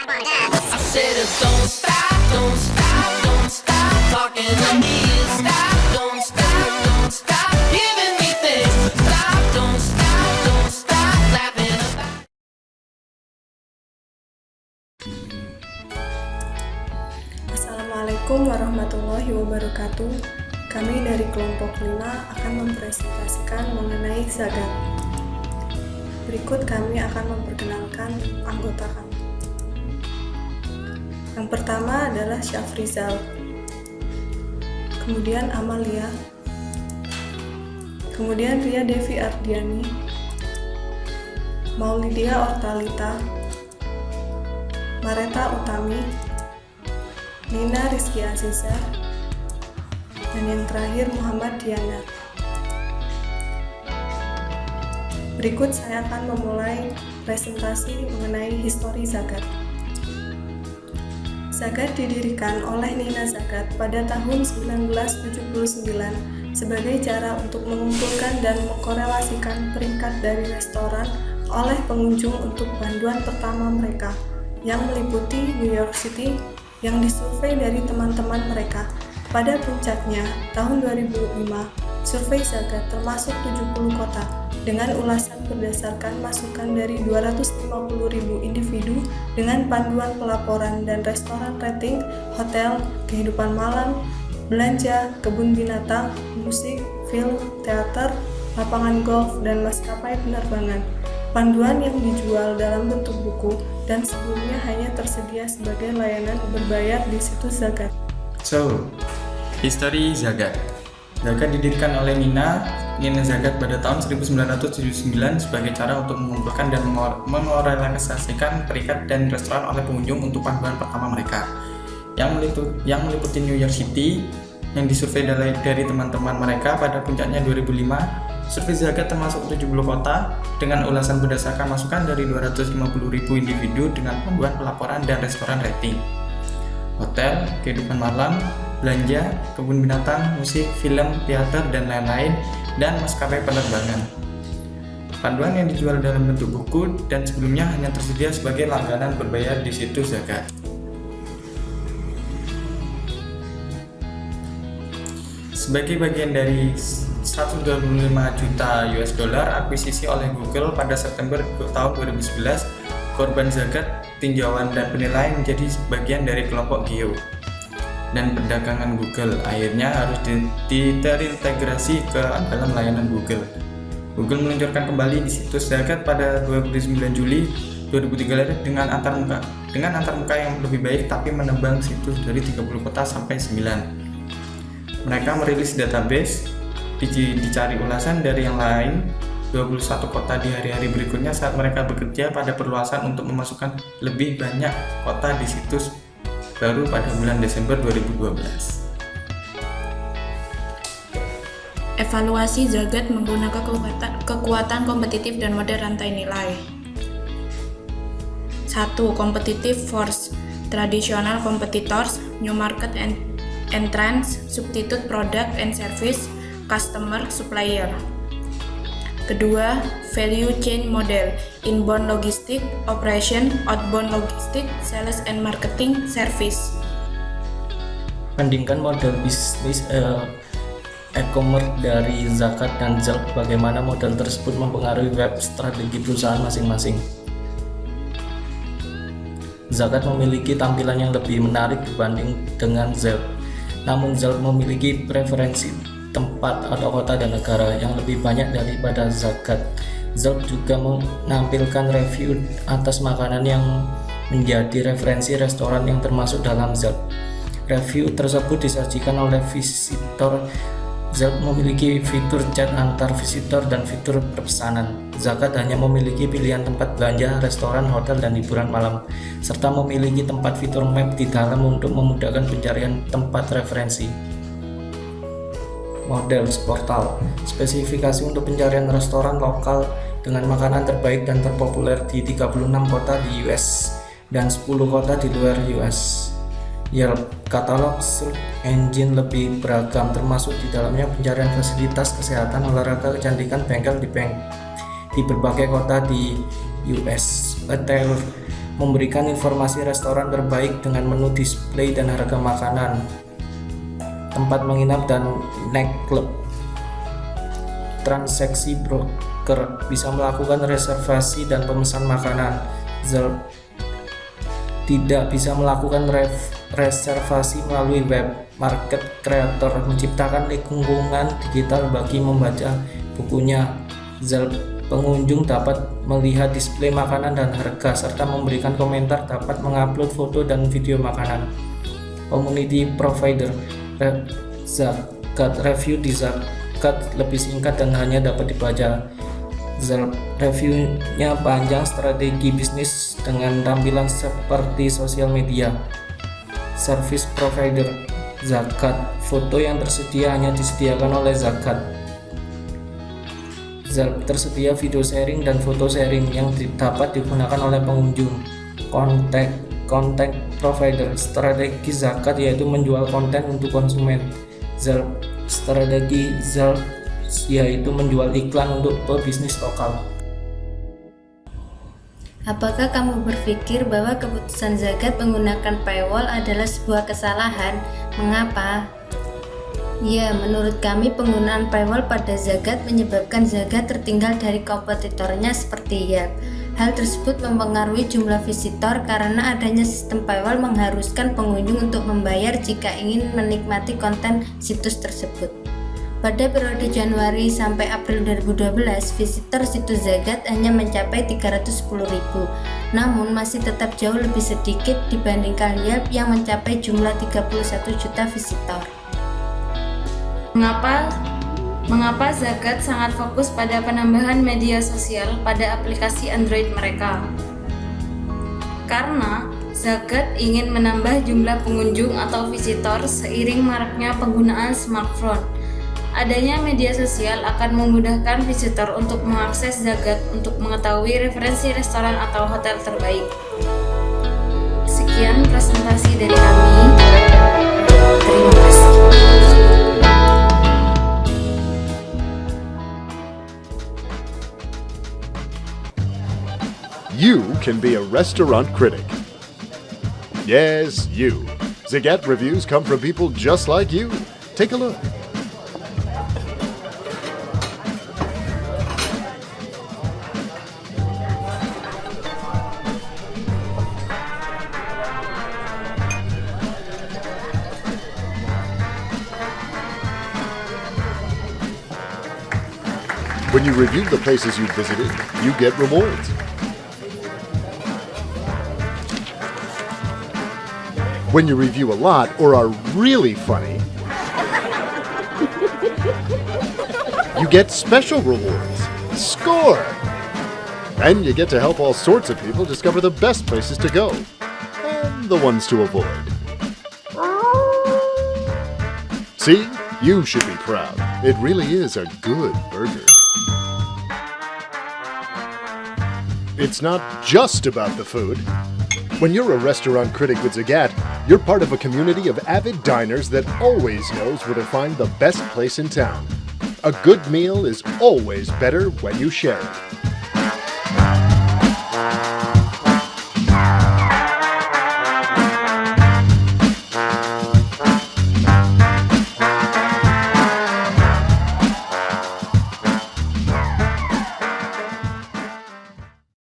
I said, don't stop, don't stop, don't stop talking to me. Don't stop giving me things. Don't stop laughing about. Assalamualaikum warahmatullahi wabarakatuh. Kami dari kelompok 5 akan mempresentasikan mengenai zakat. Berikut kami akan memperkenalkan anggota kami. Yang pertama adalah Syafrizal, kemudian Amalia, kemudian Ria Devi Ardiani, Maulidia Ortalita, Mareta Utami, Nina Rizky Aziza, dan yang terakhir Muhammad Diana. Berikut saya akan memulai presentasi mengenai histori zakat. Zakat didirikan oleh Nina Zakat pada tahun 1979 sebagai cara untuk mengumpulkan dan mengkorelasikan peringkat dari restoran oleh pengunjung untuk panduan pertama mereka yang meliputi New York City yang disurvei dari teman-teman mereka. Pada puncaknya, tahun 2005, survei zakat termasuk 70 kota dengan ulasan berdasarkan masukan dari 250.000 individu dengan panduan pelaporan dan restoran rating, hotel, kehidupan malam, belanja, kebun binatang, musik, film, teater, lapangan golf, dan maskapai penerbangan. Panduan yang dijual dalam bentuk buku dan sebelumnya hanya tersedia sebagai layanan berbayar di situs zakat. So, histori zakat. Zakat didirikan oleh Nina Zakat pada tahun 1979 sebagai cara untuk mengumpulkan dan mengorganisasikan peringkat dan restoran oleh pengunjung untuk panduan pertama mereka yang meliputi New York City yang disurvei dari teman-teman mereka. Pada puncaknya 2005, survei zakat termasuk 70 kota dengan ulasan berdasarkan masukan dari 250.000 individu dengan panduan pelaporan dan restoran rating, hotel, kehidupan malam, belanja, kebun binatang, musik, film, teater, dan lain-lain, dan maskapai penerbangan. Panduan yang dijual dalam bentuk buku dan sebelumnya hanya tersedia sebagai langganan berbayar di situs zakat. Sebagai bagian dari 125 juta US dollar akuisisi oleh Google pada September tahun 2011, korban zakat, tinjauan, dan penilaian menjadi bagian dari kelompok Geo dan perdagangan Google. Akhirnya harus terintegrasi ke dalam layanan Google. Google meluncurkan kembali di situs zakat pada 29 Juli 2003 dengan antarmuka yang lebih baik, tapi menembang situs dari 30 kota sampai 9. Mereka merilis database dicari ulasan dari yang lain 21 kota di hari-hari berikutnya saat mereka bekerja pada perluasan untuk memasukkan lebih banyak kota di situs baru pada bulan Desember 2012. Evaluasi zakat menggunakan kekuatan kompetitif dan model rantai nilai. 1. Competitive force, traditional competitors, new market entrants, substitute product and service, customer, supplier. Kedua, value chain model, inbound logistic, operation, outbound logistic, sales and marketing, service. Bandingkan model bisnis e-commerce dari zakat dan Zalp, bagaimana model tersebut mempengaruhi web strategi perusahaan masing-masing. Zakat memiliki tampilan yang lebih menarik dibanding dengan Zalp, namun Zalp memiliki preferensi tempat atau kota dan negara yang lebih banyak daripada zakat. Zalp juga menampilkan review atas makanan yang menjadi referensi restoran yang termasuk dalam Zalp. Review tersebut disajikan oleh visitor. Zalp memiliki fitur chat antar visitor dan fitur pesanan. Zakat hanya memiliki pilihan tempat belanja, restoran, hotel, dan hiburan malam, serta memiliki tempat fitur map di dalam untuk memudahkan pencarian tempat referensi. Model portal, spesifikasi untuk pencarian restoran lokal dengan makanan terbaik dan terpopuler di 36 kota di US dan 10 kota di luar US. Yelp, katalog search engine lebih beragam, termasuk di dalamnya pencarian fasilitas kesehatan, olahraga, kecantikan, bengkel di berbagai kota di US. memberikan informasi restoran terbaik dengan menu, display, dan harga makanan, tempat menginap, dan nightclub. Transaksi broker bisa melakukan reservasi dan pemesan makanan. Zelle tidak bisa melakukan reservasi melalui web. Market Creator menciptakan lingkungan digital bagi membaca bukunya. Zelle pengunjung dapat melihat display makanan dan harga serta memberikan komentar, dapat mengupload foto dan video makanan. Community Provider Zakat review di Zakat lebih singkat dan hanya dapat dibaca. Zelle reviewnya panjang, strategi bisnis dengan tampilan seperti sosial media. Service Provider Zakat, foto yang tersedia hanya disediakan oleh Zakat. Zelle tersedia video sharing dan foto sharing yang dapat digunakan oleh pengunjung. Content Provider, strategi Zakat yaitu menjual konten untuk konsumen. Zelle, strategi Zelle yaitu menjual iklan untuk pebisnis lokal. Apakah kamu berpikir bahwa keputusan Zagat menggunakan paywall adalah sebuah kesalahan? Mengapa? Ya, menurut kami penggunaan paywall pada Zagat menyebabkan Zagat tertinggal dari kompetitornya seperti Yelp. Hal tersebut mempengaruhi jumlah visitor karena adanya sistem paywall mengharuskan pengunjung untuk membayar jika ingin menikmati konten situs tersebut. Pada periode Januari sampai April 2012, visitor situs Zagat hanya mencapai 310.000, namun masih tetap jauh lebih sedikit dibandingkan Yelp yang mencapai jumlah 31 juta visitor. Mengapa Zagat sangat fokus pada penambahan media sosial pada aplikasi Android mereka? Karena Zagat ingin menambah jumlah pengunjung atau visitor seiring maraknya penggunaan smartphone. Adanya media sosial akan memudahkan visitor untuk mengakses Zagat untuk mengetahui referensi restoran atau hotel terbaik. Sekian presentasi dari kami. Terima kasih. You can be a restaurant critic. Yes, you. Zagat reviews come from people just like you. Take a look. When you review the places you've visited, you get rewards. When you review a lot or are really funny, you get special rewards. Score! And you get to help all sorts of people discover the best places to go and the ones to avoid. See? You should be proud. It really is a good burger. It's not just about the food. When you're a restaurant critic with Zagat, you're part of a community of avid diners that always knows where to find the best place in town. A good meal is always better when you share it.